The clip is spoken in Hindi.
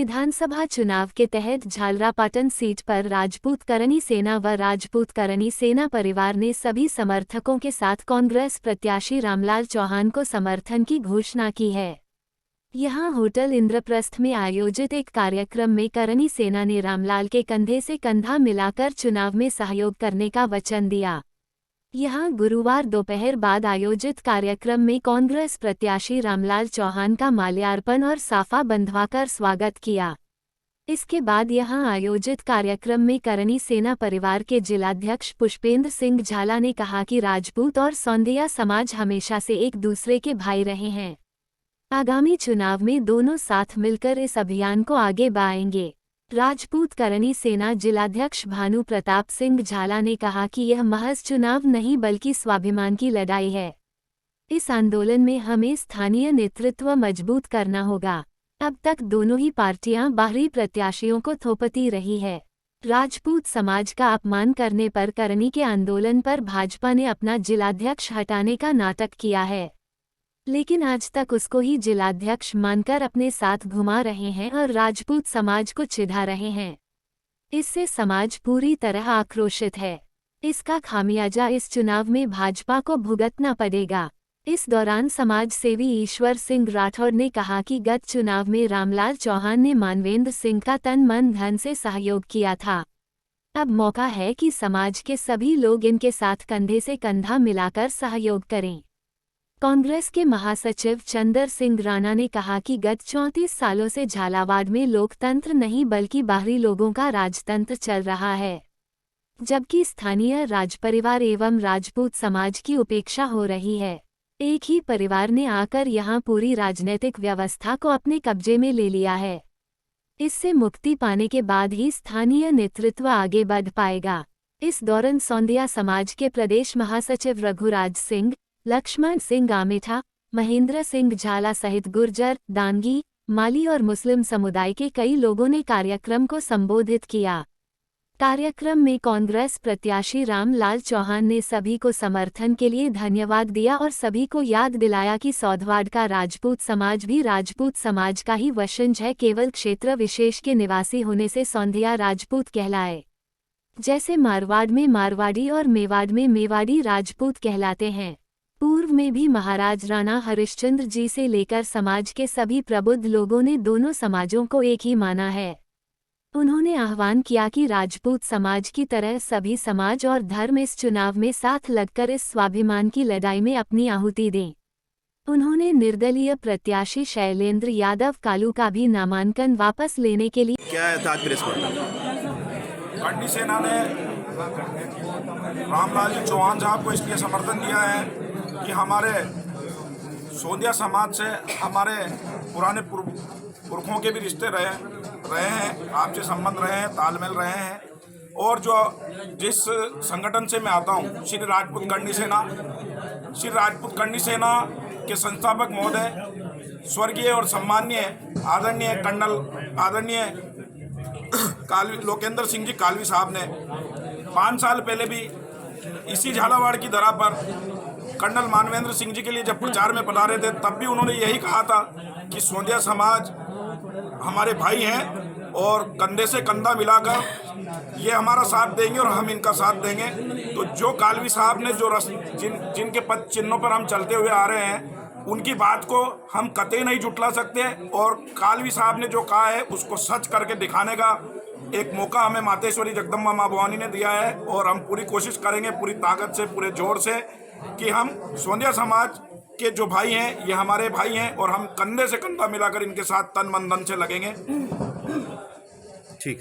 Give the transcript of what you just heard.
विधानसभा चुनाव के तहत झालरापाटन सीट पर राजपूत करनी सेना व राजपूत करनी सेना परिवार ने सभी समर्थकों के साथ कांग्रेस प्रत्याशी रामलाल चौहान को समर्थन की घोषणा की है। यहां होटल इंद्रप्रस्थ में आयोजित एक कार्यक्रम में करनी सेना ने रामलाल के कंधे से कंधा मिलाकर चुनाव में सहयोग करने का वचन दिया। यहां गुरुवार दोपहर बाद आयोजित कार्यक्रम में कांग्रेस प्रत्याशी रामलाल चौहान का माल्यार्पण और साफा बंधवाकर स्वागत किया। इसके बाद यहां आयोजित कार्यक्रम में करनी सेना परिवार के जिलाध्यक्ष पुष्पेंद्र सिंह झाला ने कहा कि राजपूत और सौंदिया समाज हमेशा से एक दूसरे के भाई रहे हैं। आगामी चुनाव में दोनों साथ मिलकर इस अभियान को आगे बढ़ाएंगे। राजपूत करनी सेना जिलाध्यक्ष भानु प्रताप सिंह झाला ने कहा कि यह महज चुनाव नहीं बल्कि स्वाभिमान की लड़ाई है। इस आंदोलन में हमें स्थानीय नेतृत्व मजबूत करना होगा। अब तक दोनों ही पार्टियां बाहरी प्रत्याशियों को थोपती रही है। राजपूत समाज का अपमान करने पर करनी के आंदोलन पर भाजपा ने अपना जिलाध्यक्ष हटाने का नाटक किया है, लेकिन आज तक उसको ही जिलाध्यक्ष मानकर अपने साथ घुमा रहे हैं और राजपूत समाज को चिढ़ा रहे हैं। इससे समाज पूरी तरह आक्रोशित है। इसका खामियाजा इस चुनाव में भाजपा को भुगतना पड़ेगा। इस दौरान समाज सेवी ईश्वर सिंह राठौर ने कहा कि गत चुनाव में रामलाल चौहान ने मानवेंद्र सिंह का तन मन धन से सहयोग किया था। अब मौका है कि समाज के सभी लोग इनके साथ कंधे से कंधा मिलाकर सहयोग करें। कांग्रेस के महासचिव चंदर सिंह राणा ने कहा कि गत 34 सालों से झालावाड़ में लोकतंत्र नहीं बल्कि बाहरी लोगों का राजतंत्र चल रहा है, जबकि स्थानीय राजपरिवार एवं राजपूत समाज की उपेक्षा हो रही है। एक ही परिवार ने आकर यहां पूरी राजनीतिक व्यवस्था को अपने कब्जे में ले लिया है। इससे मुक्ति पाने के बाद ही स्थानीय नेतृत्व आगे बढ़ पाएगा। इस दौरान सौंदिया समाज के प्रदेश महासचिव रघुराज सिंह, लक्ष्मण सिंह आमेठा, महेंद्र सिंह झाला सहित गुर्जर, दांगी, माली और मुस्लिम समुदाय के कई लोगों ने कार्यक्रम को संबोधित किया। कार्यक्रम में कांग्रेस प्रत्याशी रामलाल चौहान ने सभी को समर्थन के लिए धन्यवाद दिया और सभी को याद दिलाया कि सौधवाड़ का राजपूत समाज भी राजपूत समाज का ही वंशज है, केवल क्षेत्र विशेष के निवासी होने से सौंधिया राजपूत कहलाए। जैसे मारवाड़ में मारवाड़ी और मेवाड़ में मेवाड़ी राजपूत कहलाते हैं। पूर्व में भी महाराज राणा हरिश्चंद्र जी से लेकर समाज के सभी प्रबुद्ध लोगों ने दोनों समाजों को एक ही माना है। उन्होंने आह्वान किया कि राजपूत समाज की तरह सभी समाज और धर्म इस चुनाव में साथ लगकर इस स्वाभिमान की लड़ाई में अपनी आहुति दें। उन्होंने निर्दलीय प्रत्याशी शैलेंद्र यादव कालू का भी नामांकन वापस लेने के लिए क्या है था प्रेस करनी सेना ने रामलाल चौहान साहब को इसलिए समर्थन दिया है कि हमारे सोंदिया समाज से हमारे पुराने पुरखों के भी रिश्ते रहे हैं, आपसे संबंध रहे हैं, तालमेल रहे हैं। और जो जिस संगठन से मैं आता हूँ, श्री राजपूत करनी सेना के संस्थापक महोदय स्वर्गीय और सम्माननीय आदरणीय कर्नल आदरणीय लोकेंद्र सिंह जी कालवी साहब ने 5 साल पहले भी इसी झालावाड़ की धरा पर कर्नल मानवेंद्र सिंह जी के लिए जब प्रचार में पधारे थे, तब भी उन्होंने यही कहा था कि सोंदिया समाज हमारे भाई हैं और कंधे से कंधा मिलाकर ये हमारा साथ देंगे और हम इनका साथ देंगे। तो जो कालवी साहब ने जो जिनके पद चिन्हों पर हम चलते हुए आ रहे हैं, उनकी बात को हम कतई नहीं जुटला सकते और कालवी साहब ने जो कहा है उसको सच करके दिखाने का एक मौका हमें मातेश्वरी जगदम्बा माँ भवानी ने दिया है। और हम पूरी कोशिश करेंगे, पूरी ताकत से, पूरे जोर से, कि हम सोंदिया समाज के जो भाई हैं ये हमारे भाई हैं और हम कंधे से कंधा मिलाकर इनके साथ तन मन धन से लगेंगे। ठीक।